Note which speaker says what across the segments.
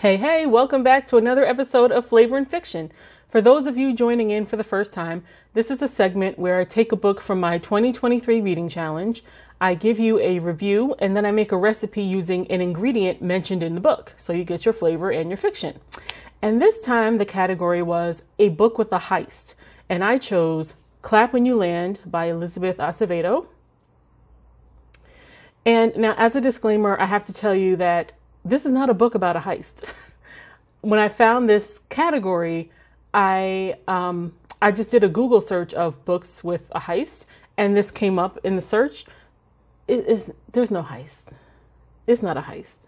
Speaker 1: Hey, welcome back to another episode of Flavor and Fiction. For those of you joining in for the first time, this is a segment where I take a book from my 2023 reading challenge, I give you a review, and then I make a recipe using an ingredient mentioned in the book. So you get your flavor and your fiction. And this time the category was a book with a heist. And I chose Clap When You Land by Acevedo. And now, as a disclaimer, I have to tell you that this is not a book about a heist. When I found this category, I just did a Google search of books with a heist, and this came up in the search. There's no heist. It's not a heist.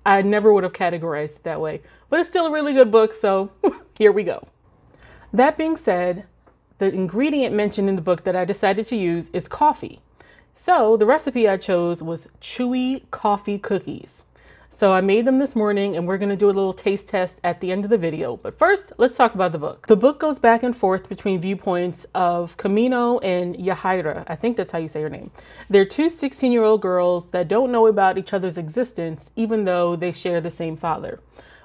Speaker 1: I never would have categorized it that way, but it's still a really good book, so here we go. That being said, the ingredient mentioned in the book that I decided to use is coffee. So the recipe I chose was Chewy coffee cookies. So I made them this morning, and we're going to do a little taste test at the end of the video. But first, let's talk about the book. The book goes back and forth between viewpoints of Camino and Yahaira. I think that's how you say her name. They're two 16-year-old girls that don't know about each other's existence, even though they share the same father.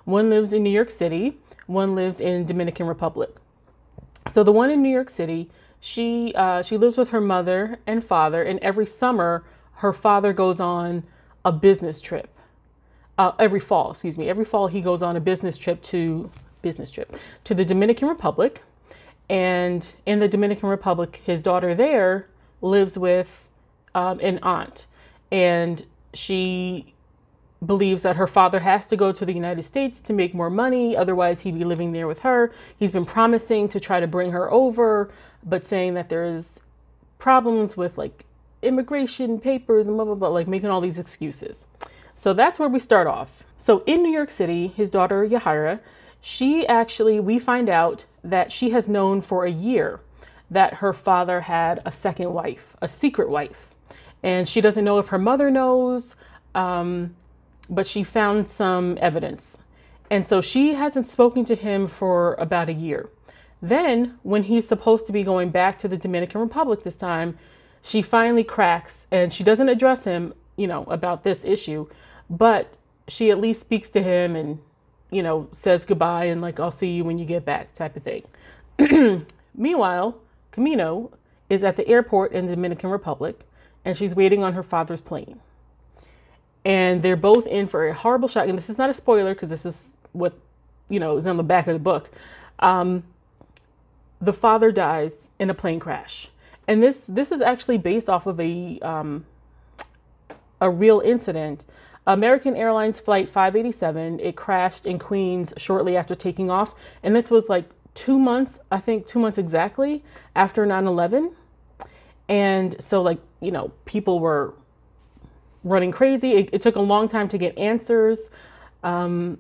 Speaker 1: One lives in New York City. One lives in Dominican Republic. So the one in New York City, she lives with her mother and father, and every summer her father goes on a business trip. Every fall he goes on a business trip to the Dominican Republic. And in the Dominican Republic, his daughter there lives with an aunt, and she believes that her father has to go to the United States to make more money. Otherwise, he'd be living there with her. He's been promising to try to bring her over, but saying that there's problems with like immigration papers and blah, blah, blah, like making all these excuses. So that's where we start off. So in New York City, his daughter, Yahaira, we find out that she has known for a year that her father had a second wife, a secret wife. And she doesn't know if her mother knows, but she found some evidence. And so she hasn't spoken to him for about a year. Then when he's supposed to be going back to the Dominican Republic this time, she finally cracks, and she doesn't address him, about this issue, but she at least speaks to him and, says goodbye and like, I'll see you when you get back type of thing. Meanwhile, Camino is at the airport in the Dominican Republic, and she's waiting on her father's plane. And they're both in for a horrible shock. And this is not a spoiler because this is what, is on the back of the book. The father dies in a plane crash. And this is actually based off of a real incident. American Airlines Flight 587, it crashed in Queens shortly after taking off. And this was like 2 months, I think 2 months exactly after 9/11. And so people were running crazy. It took a long time to get answers. And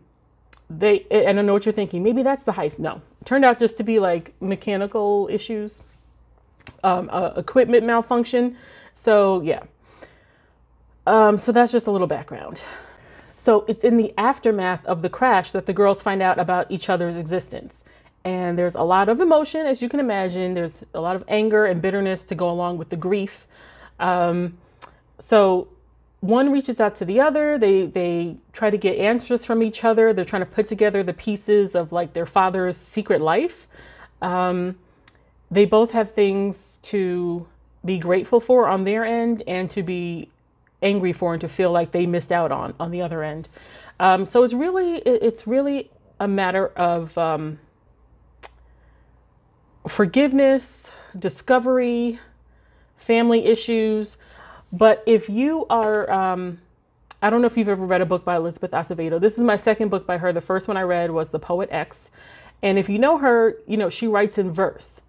Speaker 1: I know what you're thinking. Maybe that's the heist. No, it turned out just to be like mechanical issues, equipment malfunction. So yeah. So that's just a little background. So it's in the aftermath of the crash that the girls find out about each other's existence. And there's a lot of emotion, as you can imagine. There's a lot of anger and bitterness to go along with the grief. So one reaches out to the other. They try to get answers from each other. They're trying to put together the pieces of like their father's secret life. They both have things to be grateful for on their end and to be angry for and to feel like they missed out on the other end. So it's really a matter of forgiveness, discovery, family issues. But if you are, I don't know if you've ever read a book by Elizabeth Acevedo. This is my second book by her. The first one I read was The Poet X. And if you know her, she writes in verse.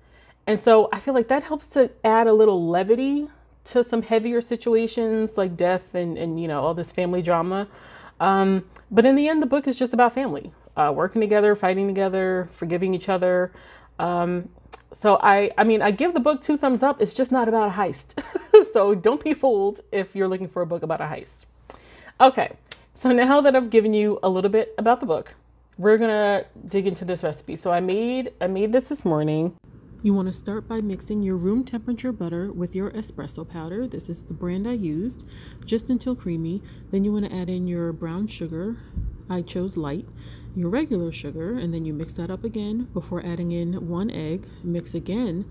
Speaker 1: And so I feel like that helps to add a little levity to some heavier situations like death and all this family drama. But in the end, the book is just about family, working together, fighting together, forgiving each other. So I give the book 2 thumbs up. It's just not about a heist. So don't be fooled if you're looking for a book about a heist. Okay, so now that I've given you a little bit about the book, we're gonna dig into this recipe. So I made this morning You want to start by mixing your room temperature butter with your espresso powder. This is the brand I used, just until creamy. Then you want to add in your brown sugar. I chose light. Your regular sugar, and then you mix that up again before adding in 1 egg. Mix again,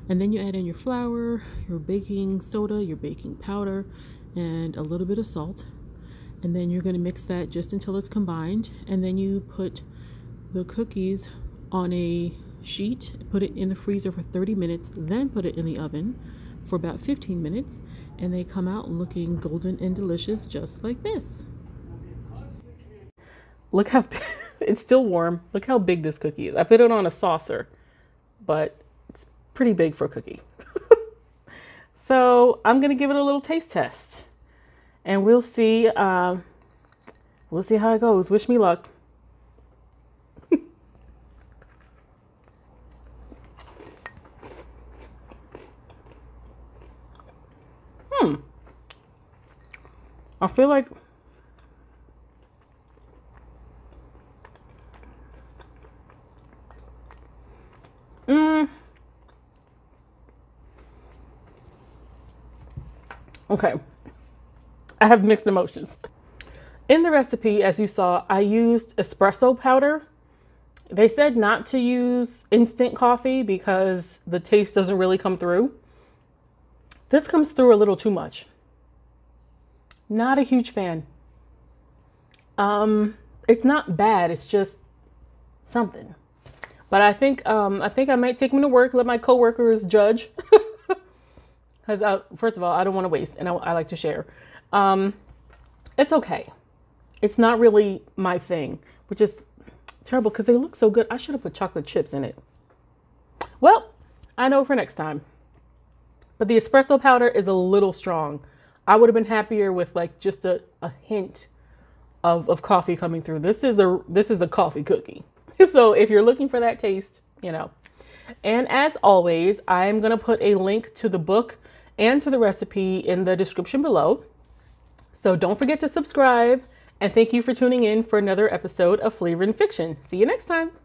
Speaker 1: and then you add in your flour, your baking soda, your baking powder, and a little bit of salt. And then you're going to mix that just until it's combined, and then you put the cookies on a sheet, put it in the freezer for 30 minutes, then put it in the oven for about 15 minutes, and they come out looking golden and delicious, just like this. Look how it's still warm. Look how big this cookie is. I put it on a saucer, but it's pretty big for a cookie. So I'm gonna give it a little taste test, and we'll see how it goes. Wish me luck. I feel like okay. I have mixed emotions. In the recipe, as you saw, I used espresso powder. They said not to use instant coffee because the taste doesn't really come through. This comes through a little too much. Not a huge fan. It's not bad. It's just something. But I think I might take them to work, let my coworkers judge. Because first of all, I don't want to waste, and I like to share. It's okay. It's not really my thing, which is terrible because they look so good. I should have put chocolate chips in it. Well, I know for next time. But the espresso powder is a little strong. I would have been happier with like just a hint of coffee coming through. This is a coffee cookie. So if you're looking for that taste, you know. And as always, I'm going to put a link to the book and to the recipe in the description below. So don't forget to subscribe, and thank you for tuning in for another episode of Flavor and Fiction. See you next time.